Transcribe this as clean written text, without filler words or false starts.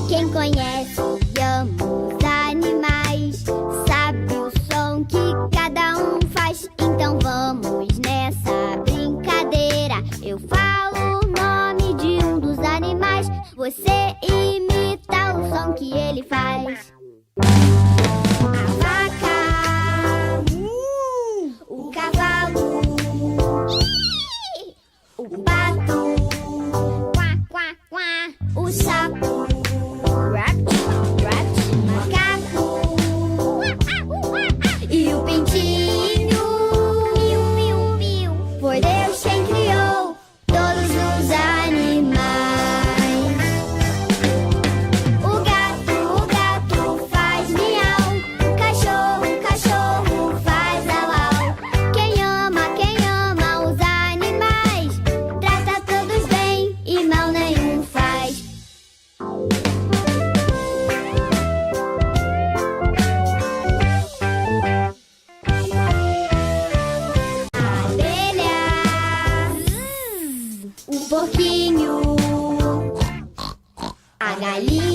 Quem conhece e ama os animais sabe o som que cada um faz. Então vamos nessa brincadeira. Eu falo o nome de um dos animais, você imita o som que ele faz. A vaca, o cavalo, o pato, quá, quá, quá, o sapo, macaco e o pintinho, piu, piu, piu. Foi Deus quem criou todos os animais. O gato faz miau, o cachorro faz au au. Quem ama os animais, trata todos bem e mal nenhum faz. A abelha, o porquinho, a galinha.